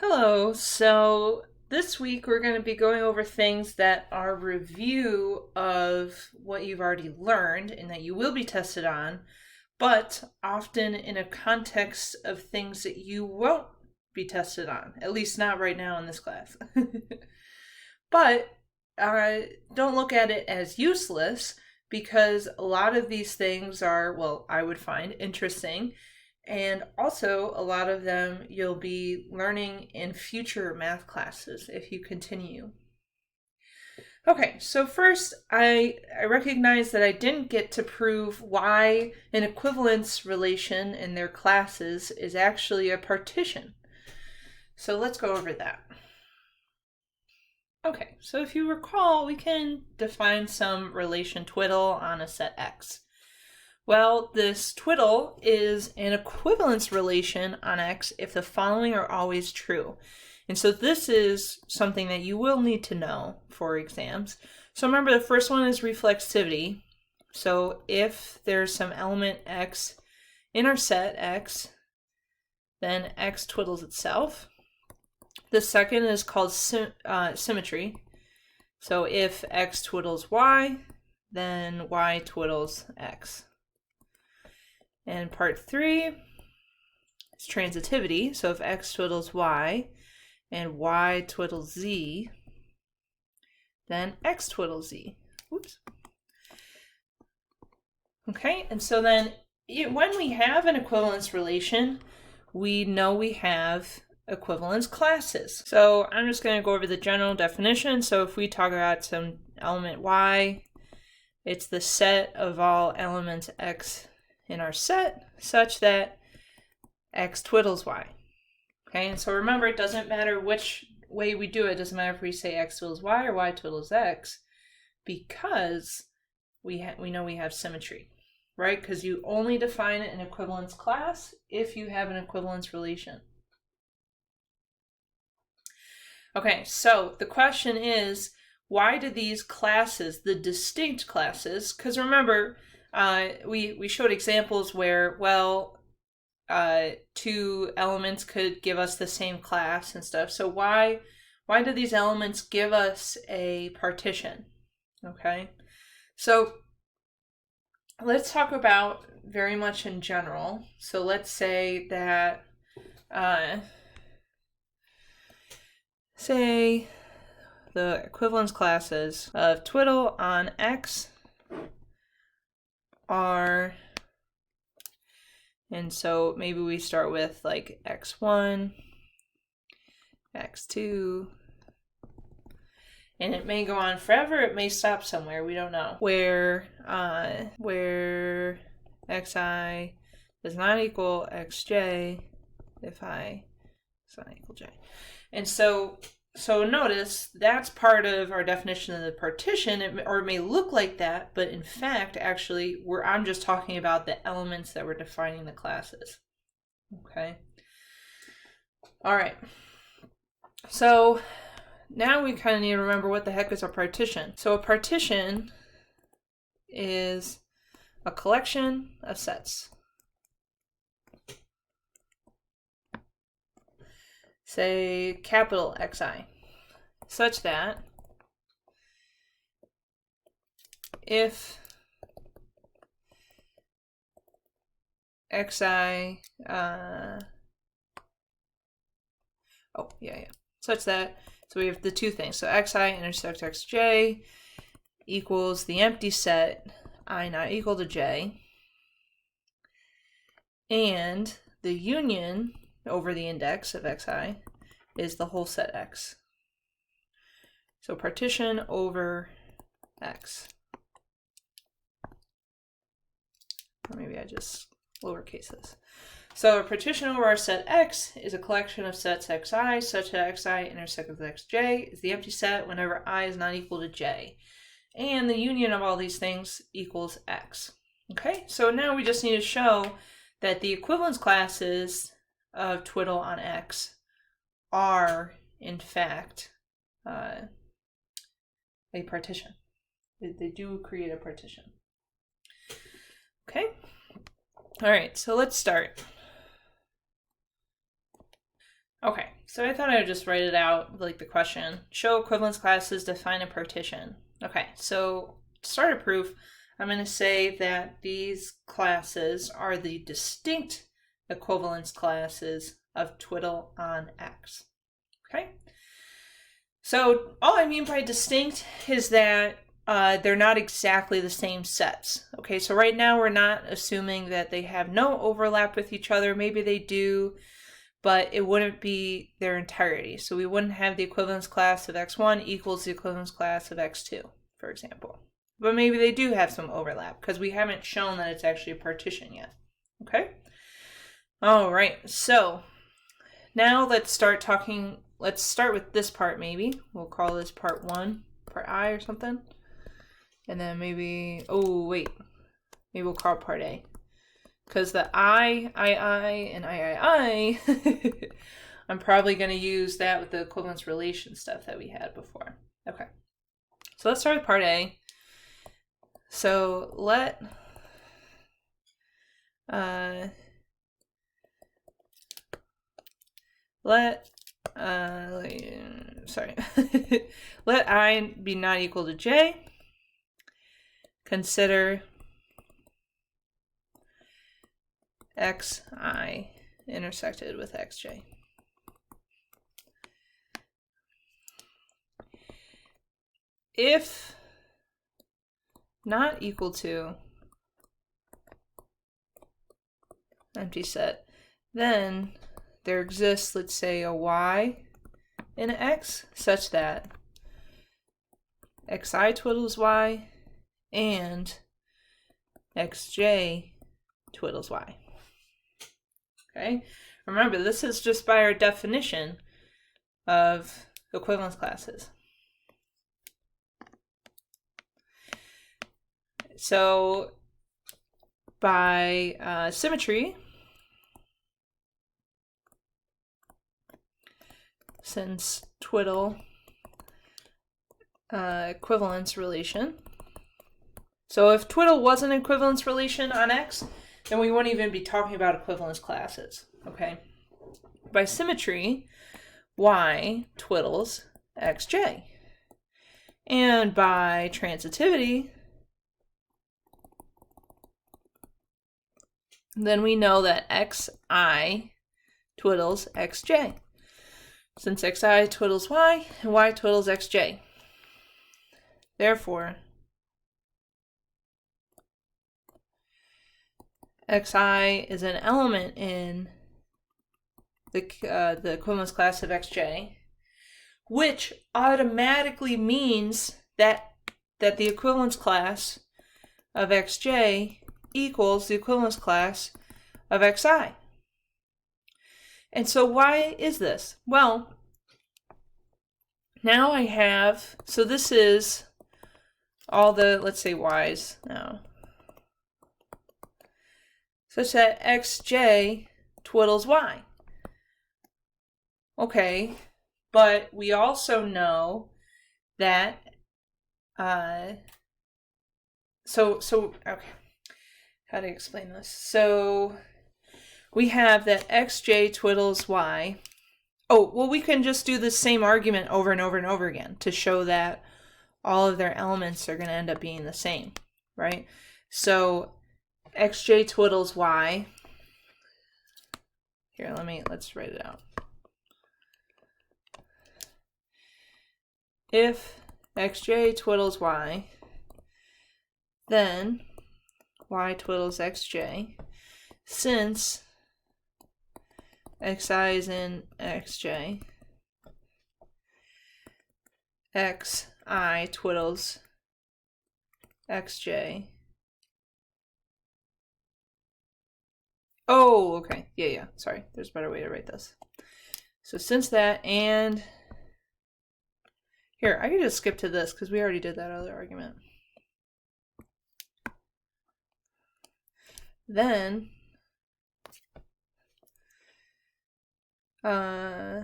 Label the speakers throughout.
Speaker 1: Hello, so this week we're going to be going over things that are review of what you've already learned and that you will be tested on, but often in a context of things that you won't be tested on, at least not right now in this class. But don't look at it as useless because a lot of these things are, well, I would find interesting. And also, a lot of them you'll be learning in future math classes if you continue. Okay, so first, I recognize that I didn't get to prove why an equivalence relation in their classes is actually a partition. So let's go over that. Okay, so if you recall, we can define some relation twiddle on a set X. Well, this twiddle is an equivalence relation on X if the following are always true. And so this is something that you will need to know for exams. So remember, the first one is reflexivity. So if there's some element X in our set X, then X twiddles itself. The second is called symmetry. So if X twiddles Y, then Y twiddles X. And part 3 is transitivity. So if X twiddles Y and Y twiddles Z, then X twiddles Z. Oops. Okay, and so then when we have an equivalence relation, we know we have equivalence classes. So I'm just going to go over the general definition. So if we talk about some element Y, it's the set of all elements X in our set such that X twiddles Y. Okay, and so remember, it doesn't matter which way we do it. It doesn't matter if we say X twiddles Y or Y twiddles X, because we know we have symmetry, right? Because you only define an equivalence class if you have an equivalence relation. Okay, so the question is, why do these classes, the distinct classes, because remember, we showed examples where, well, two elements could give us the same class and stuff. So why do these elements give us a partition? Okay, so let's talk about very much in general. So let's say that, say the equivalence classes of twiddle on X are, and so maybe we start with like X1, X2, and it may go on forever, it may stop somewhere, we don't know. Where Xi does not equal Xj if I is not equal J. And so notice that's part of our definition of the partition, or it may look like that, but in fact, actually, I'm just talking about the elements that we're defining the classes. Okay. All right. So now we kind of need to remember what the heck is a partition. So a partition is a collection of sets. Say capital Xi, such that if Xi, such that, so we have the two things. So Xi intersects Xj equals the empty set I not equal to J, and the union over the index of Xi is the whole set X. So partition over X. Or maybe I just lowercase this. So a partition over our set X is a collection of sets Xi such that Xi intersects with Xj is the empty set whenever I is not equal to J. And the union of all these things equals X. Okay, so now we just need to show that the equivalence classes of twiddle on X are, in fact, a partition. They do create a partition. Okay? All right, so let's start. Okay, so I thought I would just write it out like the question. Show equivalence classes, define a partition. Okay, so to start a proof, I'm going to say that these classes are the distinct equivalence classes of twiddle on X. Okay, so all I mean by distinct is that they're not exactly the same sets. Okay, so right now we're not assuming that they have no overlap with each other. Maybe they do, but it wouldn't be their entirety. So we wouldn't have the equivalence class of X1 equals the equivalence class of X2, for example. But maybe they do have some overlap because we haven't shown that it's actually a partition yet. Okay? All right, so now let's start with this part maybe. We'll call this part 1, part I or something. And then maybe, maybe we'll call it part A. Because the I, and I, I'm probably going to use that with the equivalence relation stuff that we had before. Okay. So let's start with part A. So let I be not equal to J. Consider xi intersected with xj. If not equal to empty set, then there exists, let's say, a y in an x such that xi twiddles y and xj twiddles y. Okay, remember this is just by our definition of equivalence classes. So by symmetry, since twiddle equivalence relation. So if twiddle wasn't an equivalence relation on X, then we wouldn't even be talking about equivalence classes, okay? By symmetry, Y twiddles XJ. And by transitivity, then we know that XI twiddles XJ. Since XI twiddles Y and Y twiddles XJ. Therefore, Xi is an element in the equivalence class of Xj, which automatically means that the equivalence class of Xj equals the equivalence class of Xi. And so why is this? Well, now I have, so this is all the, let's say, y's now, such that xj twiddles y. Okay, but we also know that, okay, how to explain this? So we have that xj twiddles y. Oh, well, we can just do the same argument over and over and over again to show that all of their elements are going to end up being the same, right? So xj twiddles y. Here, let's write it out. If xj twiddles y, then y twiddles xj. Since xi is in xj, xi twiddles xj. Oh, okay. Yeah. Sorry. There's a better way to write this. So since that, and here, I can just skip to this because we already did that other argument. Then xi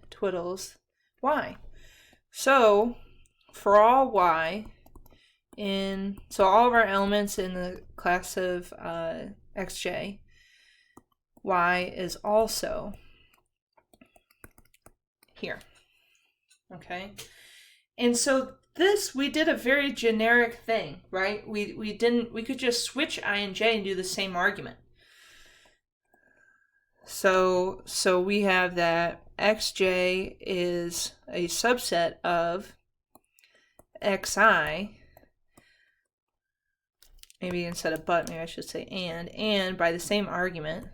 Speaker 1: twiddles y. So for all y so all of our elements in the class of xj, y is also here. Okay, and so this, we did a very generic thing, right? We could just switch I and j and do the same argument. So we have that xj is a subset of xi. Maybe instead of but, maybe I should say and by the same argument,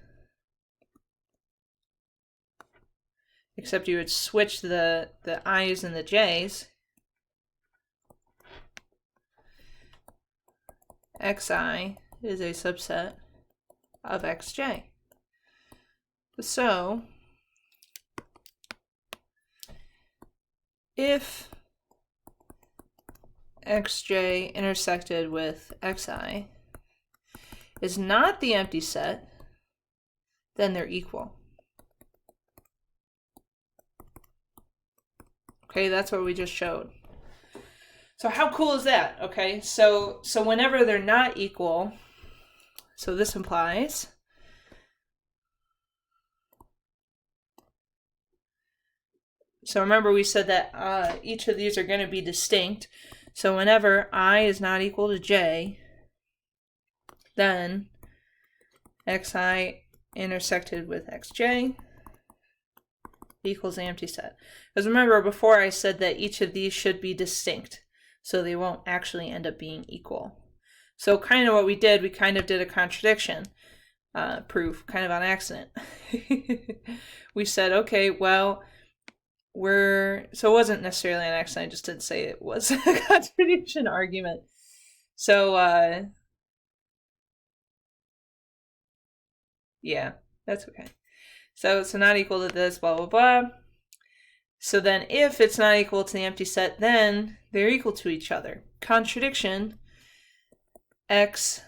Speaker 1: except you would switch the i's and the j's. Xi is a subset of xj. So if xj intersected with xi is not the empty set, then they're equal. Okay, that's what we just showed. So how cool is that? Okay, so whenever they're not equal, so this implies so remember we said that each of these are going to be distinct. So whenever I is not equal to j, then xi intersected with xj equals the empty set. Because remember before I said that each of these should be distinct, so they won't actually end up being equal. So kind of what we did, we kind of did a contradiction proof, kind of on accident. We said, okay, well, so it wasn't necessarily an accident, I just didn't say it was a contradiction argument. So, yeah, that's okay. So it's not equal to this, blah, blah, blah. So then if it's not equal to the empty set, then they're equal to each other. Contradiction, xi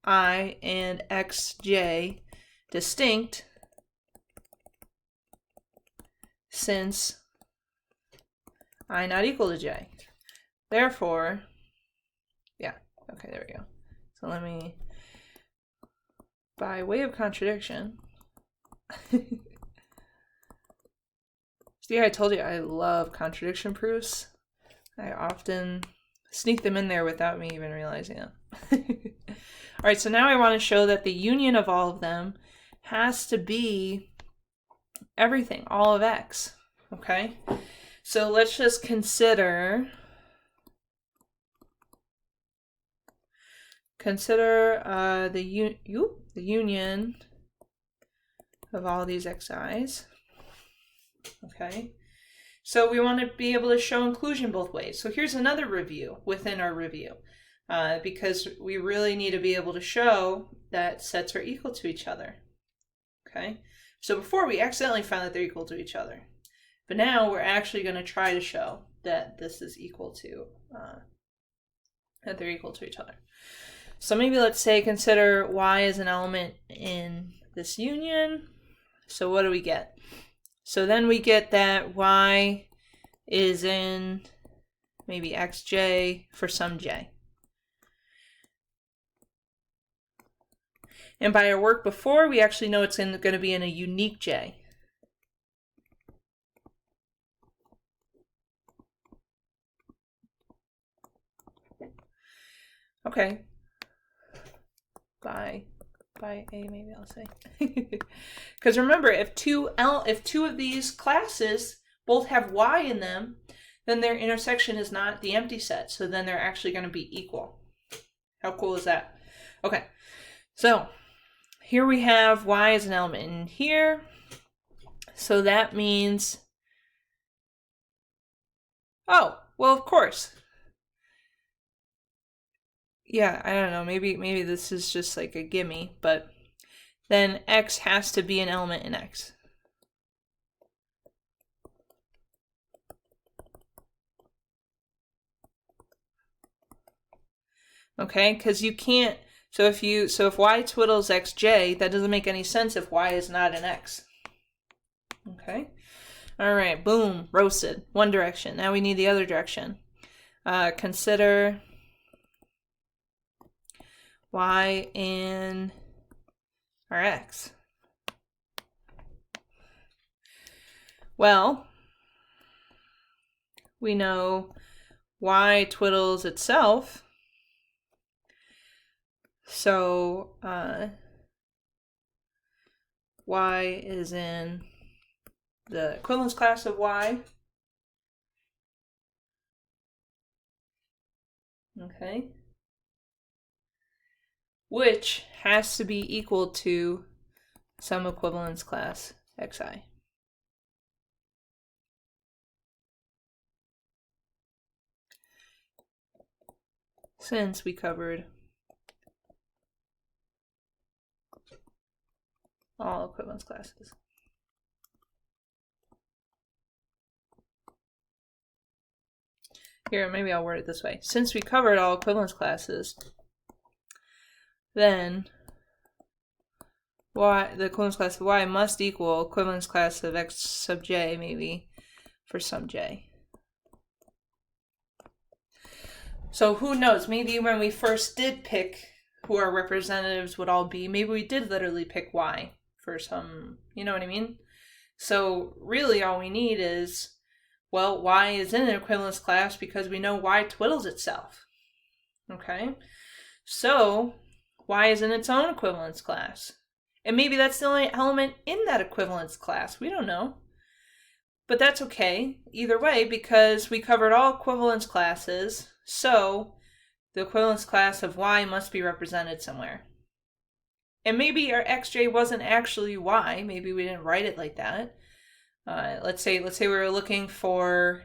Speaker 1: and xj distinct, since I not equal to j. Therefore, yeah, okay, there we go. So let me, by way of contradiction, see, I told you I love contradiction proofs. I often sneak them in there without me even realizing it. All right, so now I want to show that the union of all of them has to be everything, all of x, okay? So let's just consider the union of all these xi's, okay? So we want to be able to show inclusion both ways. So here's another review within our review, because we really need to be able to show that sets are equal to each other, okay? So before we accidentally found that they're equal to each other, but now we're actually going to try to show that this is equal to, that they're equal to each other. So maybe let's say consider y as an element in this union. So what do we get? So then we get that y is in maybe xj for some j. And by our work before, we actually know it's going to be in a unique j. Okay. By a, maybe I'll say. Because remember, if two of these classes both have y in them, then their intersection is not the empty set. So then they're actually going to be equal. How cool is that? Okay. So here we have y as an element in here. So that means, oh, well, of course. Yeah, I don't know, maybe this is just like a gimme, but then x has to be an element in x. Okay, because you can't, so if y twiddles xj, that doesn't make any sense if y is not an x. Okay, all right, boom, roasted, one direction. Now we need the other direction. Consider y in our x. Well, we know y twiddles itself. So y is in the equivalence class of y. Okay. Which has to be equal to some equivalence class xi. Since we covered all equivalence classes. Here, maybe I'll word it this way. Since we covered all equivalence classes, then y, the equivalence class of y must equal equivalence class of x sub j, maybe, for some j. So who knows, maybe when we first did pick who our representatives would all be, maybe we did literally pick y for some, you know what I mean? So really all we need is, well, y is in an equivalence class because we know y twiddles itself. Okay? So y is in its own equivalence class. And maybe that's the only element in that equivalence class. We don't know. But that's okay, either way, because we covered all equivalence classes, so the equivalence class of y must be represented somewhere. And maybe our xj wasn't actually y, maybe we didn't write it like that. Let's say we were looking for,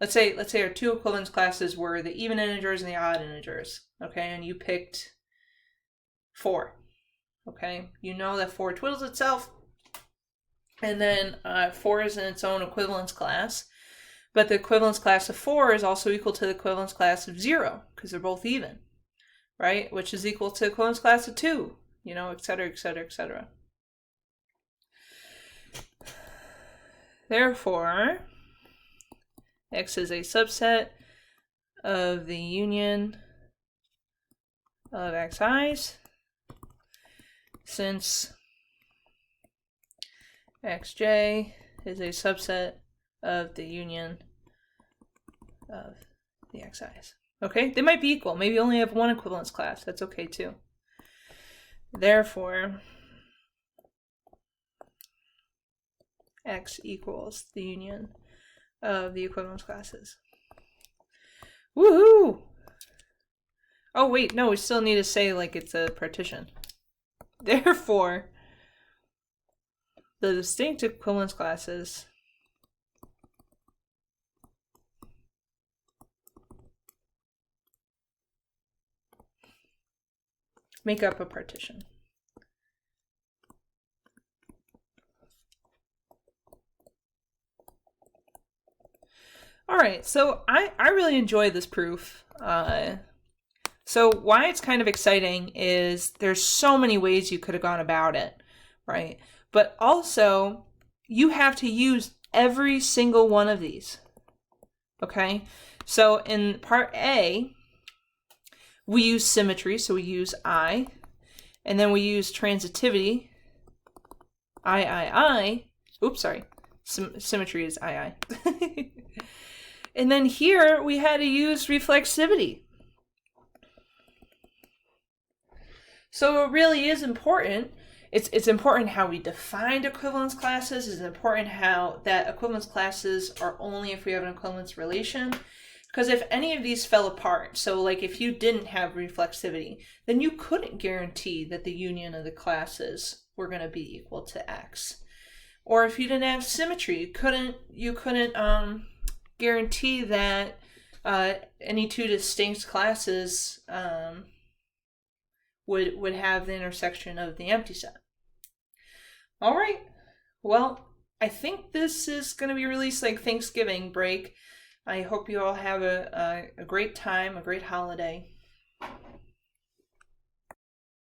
Speaker 1: let's say our two equivalence classes were the even integers and the odd integers, okay, and you picked 4, okay? You know that 4 twiddles itself, and then 4 is in its own equivalence class, but the equivalence class of 4 is also equal to the equivalence class of 0, because they're both even, right? Which is equal to the equivalence class of 2, you know, et cetera, et cetera, et cetera. Therefore, X is a subset of the union of xi's, since xj is a subset of the union of the xi's. Okay, they might be equal. Maybe only have one equivalence class. That's okay too. Therefore, X equals the union of the equivalence classes. Woohoo! Oh wait, no, we still need to say like it's a partition. Therefore, the distinct equivalence classes make up a partition. All right, so I really enjoy this proof. So why it's kind of exciting is there's so many ways you could have gone about it, right? But also, you have to use every single one of these, okay? So in part A, we use symmetry, so we use I, and then we use transitivity, oops, sorry, symmetry is I. And then here we had to use reflexivity. So it really is important. It's important how we defined equivalence classes. It's important how that equivalence classes are only if we have an equivalence relation. Because if any of these fell apart, so like if you didn't have reflexivity, then you couldn't guarantee that the union of the classes were going to be equal to X. Or if you didn't have symmetry, you couldn't guarantee that any two distinct classes would have the intersection of the empty set. All right. Well, I think this is going to be released like Thanksgiving break. I hope you all have a great time, a great holiday.